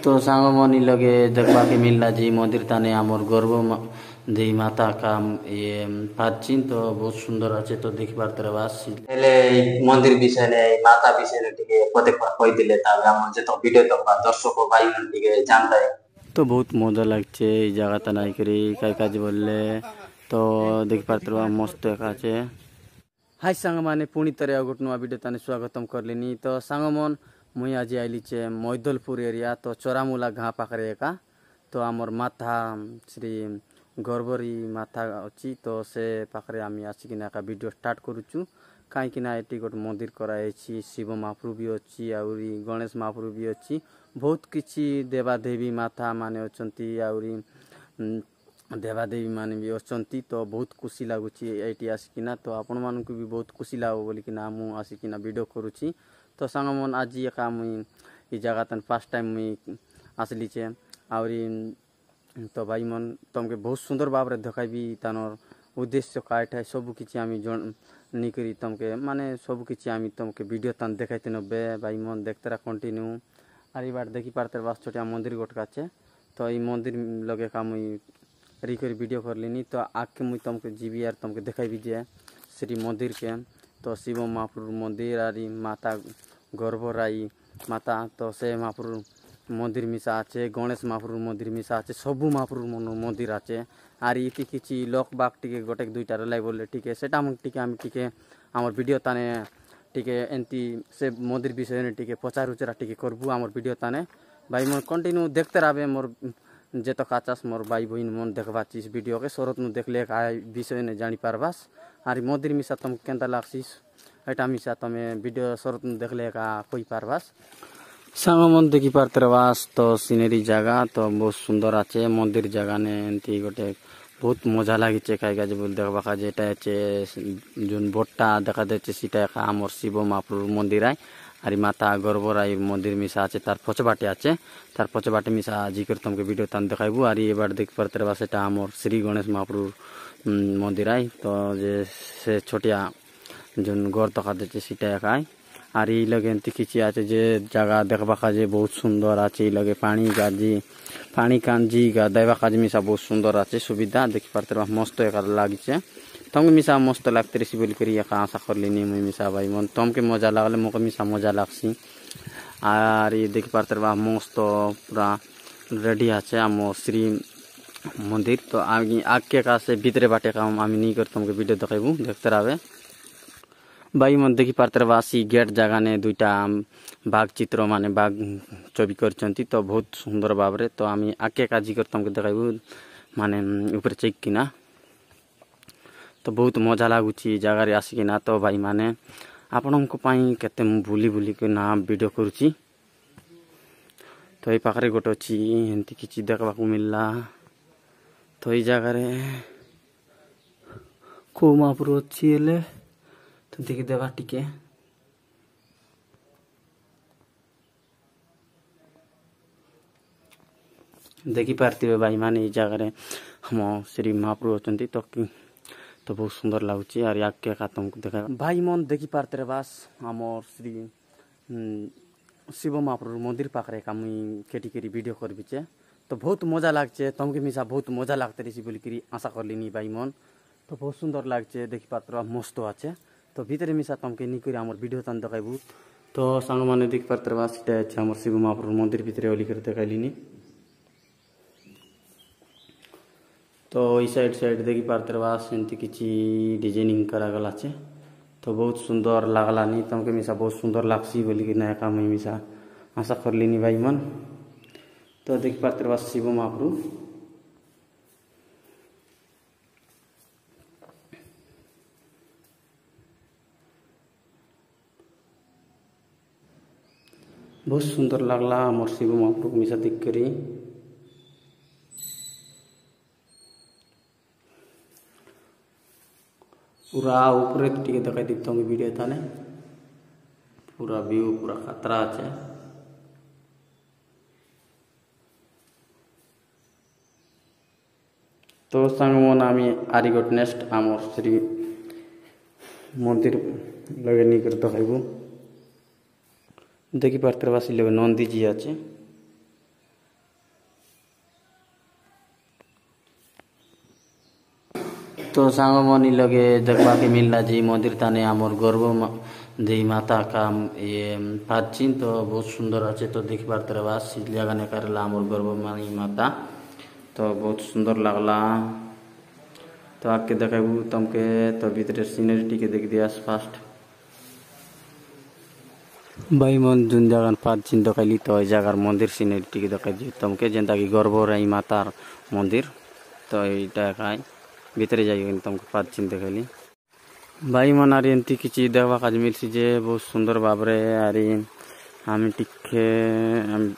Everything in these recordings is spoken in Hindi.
तो सांगमनी लगे देखा के मिलला जी मंदिर ताने आमर गर्व देवी माता का ये प्राचीन तो बहुत सुंदर अच्छे तो देखी पार तरह बास मंदिर विषय ने माता विषय टिके प्रत्येक कही दिले ताबे आमर जे तो वीडियो तो दर्शक भाई टिके जानता है तो बहुत मजा लागছে এই জায়গাটা নাই করি কাই কাজ বললে তো দেখি পার तरह मस्त আছে हाय सांग माने पुणी तरह गोटे नुआ वीडियो ताने स्वागतम करलिनी तो सांगमन मुई आज आइली चे मैदलपुर एरिया तो चोरामूला गाँ पाखे एका तो आमर माथा श्री गर्वरी माथा अच्छी तो से पाखे आम आसिकिना एका वीडियो स्टार्ट करुचु कहीं ये गोटे मंदिर कराई शिव महाप्रभु भी अच्छी आउरी गणेश महाप्रभु भी अच्छी बहुत किसी देवादेवी माता माने अच्छी आउरी देवादेवी माने भी अच्छी तो बहुत खुशी लगुच ये आसिकिना तो आपण मानक भी बहुत खुशी लगे बोलिकिना मु आसिकिना वीडियो करुच्ची तो सांगमन आज एका मुई ये जगह तन फर्स्ट टाइम मुई आसली चे आउरी तो भाई मन तुमके बहुत सुंदर भाव रे देखाबी तानर उद्देश्य काट है सब किछि आमी नहीं करी तुमके माने सब किछि आमी तुमके वीडियो तन देखाइते नबे भाई मन देखते रहा कंटिन्यू आर बार देखी पारते बास छोटिया मंदिर गोटकाचे तो ये मंदिर लगे का मुई रिकरी वीडियो कर लेनी तो आके मुई तुमके जीवी यार तुमके देखाबी जे श्री मंदिर के तो शिव महाप्रभु मंदिर आरी माता गर्भराई माता तो से महाप्रभु मंदिर मिसा आचे गणेश महाप्रभु मंदिर मिसा आचे सबू महाप्रभु मंदिर आचे आर इति किछि लोक बाग टिके गोटे दुईटा रलाई बोले टिके सेटा हम टिके आम टिके आमर वीडियो ताने टिके एंती से मंदिर विषय ने टिके पचार उचरा टिके करबू आमर वीडियो ताने भाई मन कंटिन्यू देखते रहे मोर जे तो काचास मोर भाई बहन मन देखबा इस वीडियो के शरत नु देखले का विषय ने जानी पारबास आर मंदिर मिसा तुम केंता लागसिस एटा मिसा तमे वीडियो शरत नु देखले का कोई पारबास सांगमन देखी पारतरबास तो सीनेरी जगह तो बहुत सुंदर आचे मंदिर जगह ने एंती गोटे बहुत मजा लागिचे खाई काजे बोल देखबा का जेटा आचे जोन बोटटा देखा देचे सीटा का आमर शिव महाप्रभु मंदिर आय आरी माता गर्भराई मंदिर मिसा आचे तार पछबाटे आचे तार पछबाटे मिसा जिकर तुमके वीडियो तान देखाइबू आरी एबार देख पारतरबास एटा आमर श्री गणेश महाप्रभु मंदिर आय तो जे से छोटिया जोन घर तका देचे सीटा का आर ये लगे एंती किछि आचे जे जगह देखबा काजे बहुत सुंदर आचे लगे पानी कांजी गाधैबा काजे मिसा बहुत सुंदर आचे सुविधा देखि पारतरबा मस्त एकर लागिचे तुमके मिसा मस्त लागते रही बोली करी एका आशा करलिनी मुई मिसा भाई मन तुमके मजा लागले मोके मिसा मजा लागसी आर ये देखि पारतरबा मस्त पूरा रेडी आचे आम श्री मंदिर तो आगे का से भीतरे बाटे का आमी नहीं कर तुमके वीडियो देखाइबू देखते रहे भाई मन देखी पारतरबासी गेट जगह ने दुईटा बाघ चित्र माने बाघ छवि करचंती तो बहुत सुंदर भाव रे तो आमी आके काजी कर तुमके देखाइबू माने ऊपर चेक किना तो बहुत मजा लागुची जगह रे आसिकिना तो भाई माने आपनक पई केते मु भूली भूली के ना वीडियो करूची तो ए पाखरे गोटे अछि एंती किछि देखबा को मिलला तो ए जगह रे को महाप्रभु अछि एले तो देखी देवा टिके देखी पार्थिवे भाई माने जगह रे हम श्री महाप्रभु अछंती तो बहुत सुंदर लागुची और याके का तुमको देखा भाई मन देखी पारते बास हमर श्री शिव महाप्रभु मंदिर पाखरे का मुई केटी केरी वीडियो करबी चे तो बहुत मजा लागचे तुमके मिसा बहुत मजा लागते रही बोली करी आशा करलिनी भाई मन तो बहुत सुंदर लागचे देखी पात्र मस्त आचे तो भीतर मिसा तुमके नहीं करी हमर वीडियो तन देखाइबू तो सांग माने देखी पारते बास सेटा अछि हमर शिव महाप्रभु मंदिर भीतर ओली कर देखाइलिनी तो इस साइड देखी पारते बास एंती किछि डिजाइनिंग करा गला छे तो बहुत सुंदर लागला नहीं तुमके मिसा बहुत सुंदर लागसी बोली कि नया काम मिसा आशा करलिनी भाई मन तो देखी पारते बास शिव महाप्रभु बहुत सुंदर लागला हमर शिव महाप्रभु मिसा देख करी पूरा ऊपर टिके देखाई दी तुमके वीडियो थाने पूरा व्यू पूरा खतरा আছে तो सांगमन आमी आरिगोट नेक्स्ट आमर श्री मंदिर लगे नहीं कर देखाइबू देखी पारते बासी लगे नंदी जी आचे तो सांगमनी लगे देखा के मिलला जी मंदिर ताने आमर गर्व देई माता का ये प्राचीन तो बहुत सुंदर अच्छे तो देख पार तरह जगह ने करेला आमर गर्व मानी माता तो बहुत सुंदर लगला। तो आके देखाबू तुमके तो भीतर सीनरी टी देख दिया फास्ट भाई मन जुन जगह प्राचीन देखली तो जगार मंदिर सीनरी टी देखा तुमके जेनता कि गर्व रही मातार मंदिर तो यहाँ भीतर जाइए तुमको प्राचीन देखली भाई मन आरी एमती किसी देखा काज मिलसी जे बहुत सुंदर भावरे आरी हम टिके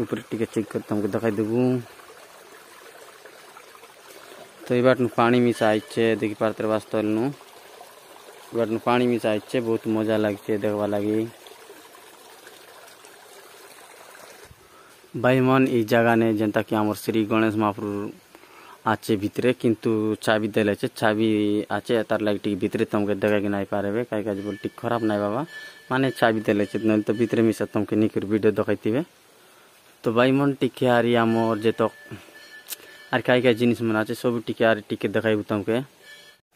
ऊपर टिके चेक कर तुमको दिखाई देबू। तो ये बाट पानी मिसा आइछे देखी पारते वास्तव नु बाट पानी मिसा आइछे बहुत मजा लागछे देखवा लगी भाई मन ई जगह ने जनता कि आमर श्री गणेश महाप्रभु आचे भितरे किंतु चाबी देले छे चाबी आचे तार लाइट भितरे तुमके देखा कि नहीं पारेबे काई काज बोल टिक खराब नहीं बाबा माने चाबी देले छे न तो भितरे मिसा तुमके निकर वीडियो देखाइतिबे। तो भाई मन टिके आरी आमर जे तो आर काई काई जिनिस मन आचे सब टिके आरी टिके देखाइबू तुमके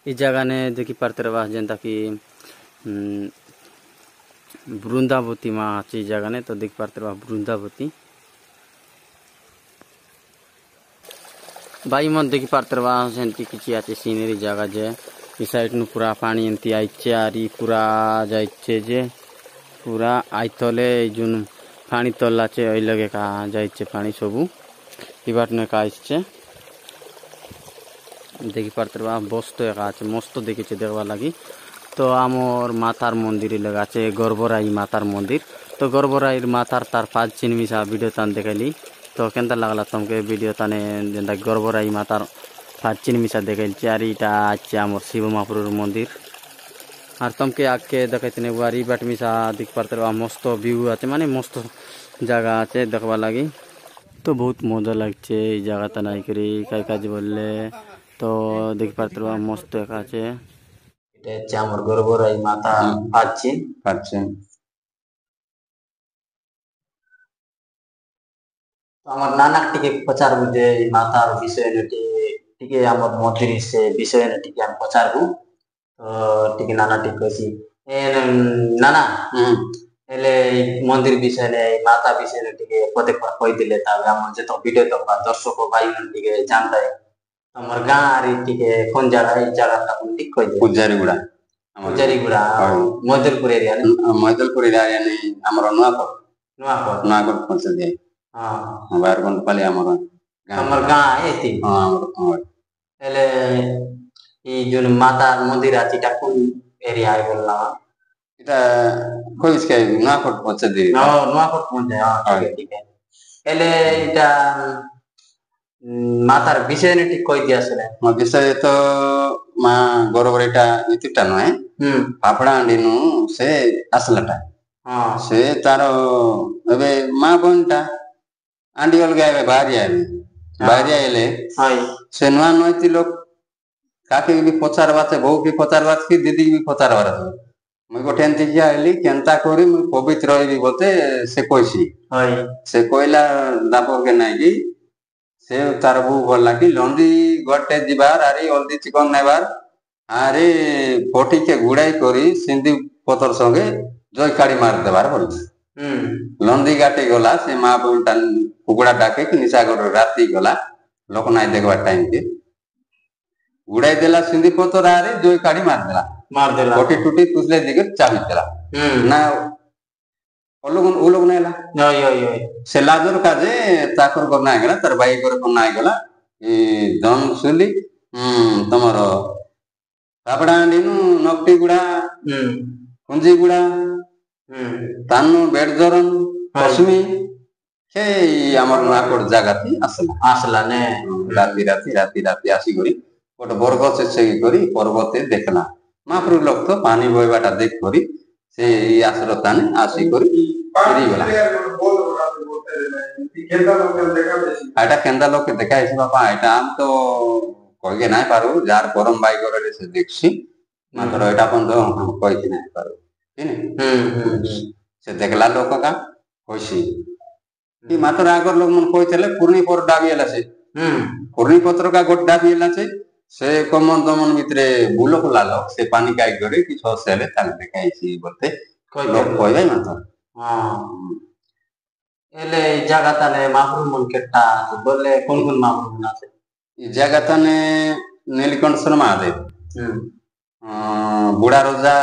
ई जगह ने देखी पारते रवा जेनता कि वृंदावती माँ आचे ई जगह ने तो देखी पारते रवा वृंदावती भाई मन देखी पारते रवा सेंती किछि आचे सीनरी जगह जे ई साइड नु पूरा पानी एंती आइछे आरी पूरा जाइछे जे पूरा आइतले जुन पानी तल्ला छे ओइ लगे का जाइछे पानी सबु ई बाट ने का आइछे देखी पारते रवा बस्त एका आछे मस्त देखिछे देखवा लगी। तो आमर मातार मंदिर लगा छे गर्वराई मातार मंदिर तो गर्वराई मातार तार पाँच चिन्ह मिसा वीडियो तान देखली तो केनता लागला तुमके वीडियो ताने जेनता गर्वराई मातार पाँच चिन्ह मिसा देखल आर इटा आछे आमर शिव महाप्रभुर मंदिर और तुमके आके देखते वारी बाट मिसा देख पारते रवा मस्त व्यू आछे माने मस्त जगह आछे देखवा लगी तो बहुत मजा लागछे ई जगह ता नाई करी काई काज बोलले तो देख पारते रवा मस्त एका आछे এটা হচ্ছে আমার গর্বরাই মাতা পাচ্ছেন তো আমার নানা টিকে পচারবু যে এই মাতার বিষয় টিকে আমার মন্দির সে বিষয় টিকে আমি পচারবু তো টিকে নানা টিক কইছি এ নানা এলে মন্দির বিষয় মাতা বিষয় টিকে প্রত্যেক কই দিলে তবে আমার যে তো ভিডিও তো দর্শক ভাই টিকে জানতাই আমার গাঁ আর টিকে কোন জায়গা এই জায়গাটা কোন টিক কই দিলে পুজারিগুড়া মইদলপুর এরিয়া নেই আমার নুয়াকট পৌঁছে দিয়ে হ্যাঁ বারগন পালি আমার গাঁ এতি এলে এই জন্য মাতার মন্দির আছে এটা কোন এরিয়ায় বললাম এটা কইসকে নুয়াকট পৌঁছে দিয়ে নুয়াকট পৌঁছে হ্যাঁ ঠিক আছে এলে এটা মাতার বিষয় ঠিক কই দিয়া আসলে বিষয় তো মা গরবরেটা ইতিটা নয় পাপড়া আন্ডিনু সে আসলাটা সে তার এবে মা বোনটা আন্ডি অলগা এবে বাড়ি আইলে সে নয় নয়তি লোক কাকে বি পচারবাতে বউ বি পচারবাত কি দিদি বি পচারবার মুই গোটে এনতি আইলি কেনতা করি মুই পবিত্র হইবি বলতে সে কইছি সে কইলা দাপরকে নাই কি से तार बू बोला कि लंदी गोटे जीवार आरे हल्दी चिकन नेबार आरे पटी के गुड़ाई करी सिंधी पतर संगे जय काड़ी मार देबार बोल लंदी गाटे गला से माँ बोलटा कुकुड़ा डाके कि निशागर राती गला लोक नाई देखबार टाइम के गुड़ाई देला सिंधी पतर आरे जय काड़ी मार देला पटी टूटी तुसले दिगे चाबी देला ना ओ लोग नेला से लाजर काजे ताकर करना गला तर बाई कर करना गला ए दन सुली तमरो पापड़ा आंडीनु नकटी गुड़ा कुंजी गुड़ा तानु बेडजरन पश्चिमी से आमर नाकोट जागाती आसला ने राती आसी करी गोटे बरगछ से करी पर्वते देखला महाप्रभु लोक तो पानी बहबाटा देख करी से आसर ताने आसी करी गला এটা কেন্দা লোকে দেখাইছে বাবা এটা আম তো কইকে নাই পারু যার গরম বাই করে সে দেখছি মাত্র এটা পর্যন্ত কইতে নাই পারু সে দেখলা লোক কা কইছি কি মাত্র আগর লোক মন কইতলে পূর্ণি পর ডাবি এলাছে পূর্ণি পত্র কা গোট ডাবি এলাছে से कमन दमन भितरे बुलक लालो से पानी काई गरे कि छसेले ताल देखाइছি বলতে লোক কইবে না তো এলে এই জায়গাটানে মাহরুম মন কেটটা আছে বললে কোন কোন মাহরুম আছে এই জায়গাটানে নীলকণ্ঠেশ্বর মহাদেব বুড়া রোজা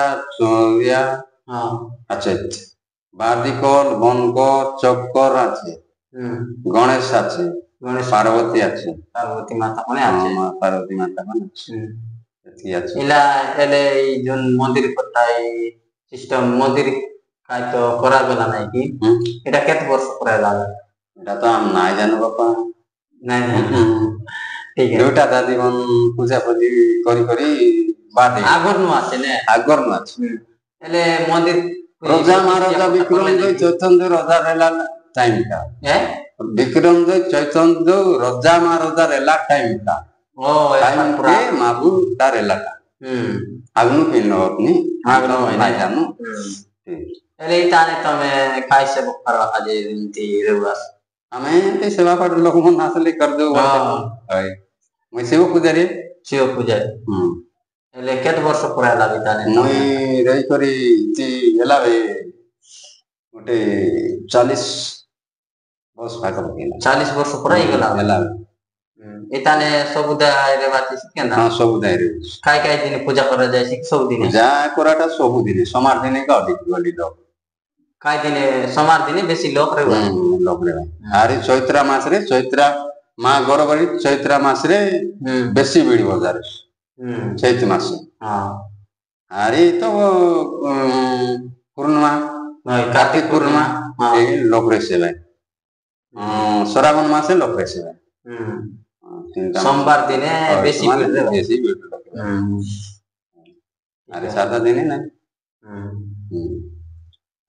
ইয়া আছে বাদিকল বনকর চক্কর আছে গণেশ আছে গণেশ পার্বতী আছে পার্বতী মাতা মানে আছে পার্বতী মাতা মানে আছে এলা এলে এই জন মন্দির কোথায় সিস্টেম মন্দির কাই তো করা গলা নাই কি এটা কত বর্ষ পরে লাগে এটা তো আম নাই জানো বাপা নাই ঠিক আছে দুটা দাদি মন পূজা পূজি করি করি বাদে আগর নু আছে না আগর নু আছে এলে মন্দির রোজা মহারাজা বিক্রমজয় চৈতন্য রোজা রেলা টাইমটা বিক্রমজয় চৈতন্য রোজা মহারাজা রেলা টাইমটা ও টাইম কে মাবু তার এলাকা আগনু পিন আপনি আগনু নাই জানো এলে তানে তুমি কাইসে বুক করবা কাজে ইনতি রেওয়াস আমি তে সেবা পাঠ লোক মন আসলে কর দেব হয় মই শিব পূজারি এলে কত বর্ষ পরে লাগি তানে মই রই করি তি এলাবে ওটে 40 বর্ষ পাকা গেলা 40 বর্ষ পরে গেলা এলাবে এতানে সবুদায় রেবাতি কেনা হ্যাঁ সবুদায় রে কাই কাই দিনে পূজা করা যায় সব দিনে পূজা করাটা সব দিনে সমার দিনে কা অধিক গলি লোক কাই দিনে সমার দিনে বেশি লোক রে লোক রে আর চৈত্রা মাস রে চৈত্রা মা গরবরি চৈত্রা মাস রে বেশি ভিড় বাজার চৈত্র মাস আর এই তো পূর্ণিমা কার্তিক পূর্ণিমা এই লোক রে সেবা শ্রাবণ মাসে লোক রে সেবা সোমবার দিনে বেশি ভিড় আরে সাদা দিনে না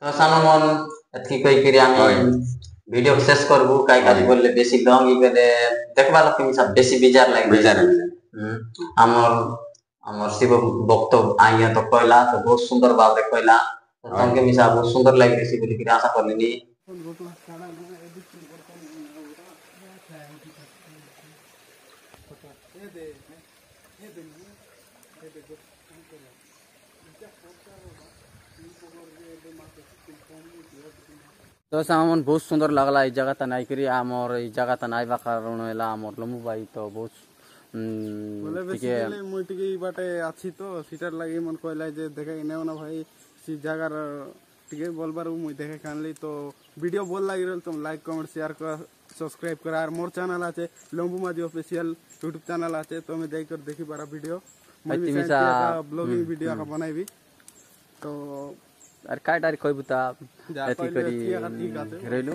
তো সামন এতকি কই করি আমি ভিডিও শেষ করব কাই কাজ বললে বেশি লং ই গেলে দেখবা লোক মিছা বেশি বিজার লাগবে বিজার আমার আমার শিব ভক্ত আইয়া তো কইলা তো বহুত সুন্দর ভাবে কইলা তোমাকে মিছা বহুত সুন্দর লাগিছে বলি কি আশা করলিনি तो सामन बहुत सुंदर लगला जगह ता नाई करी आमर ई जगह ता नाई कारण होला आमर लमु भाई तो बहुत বলে বেসিক্যালি মই টিকে এই বাটে আছি তো সিটার লাগি মন কইলা যে দেখে নেও না ভাই সি জায়গার টিকে বলবার মই দেখে কানলি তো ভিডিও বল লাগি রল তুমি লাইক কমেন্ট শেয়ার করা সাবস্ক্রাইব করা আর মোর চ্যানেল আছে লম্বু মাঝি অফিশিয়াল ইউটিউব চ্যানেল আছে তুমি যাই করে দেখি পারা ভিডিও মই ব্লগিং ভিডিও का बनाइबी तो আর কাইটার কইবুতা এতি করি রইলু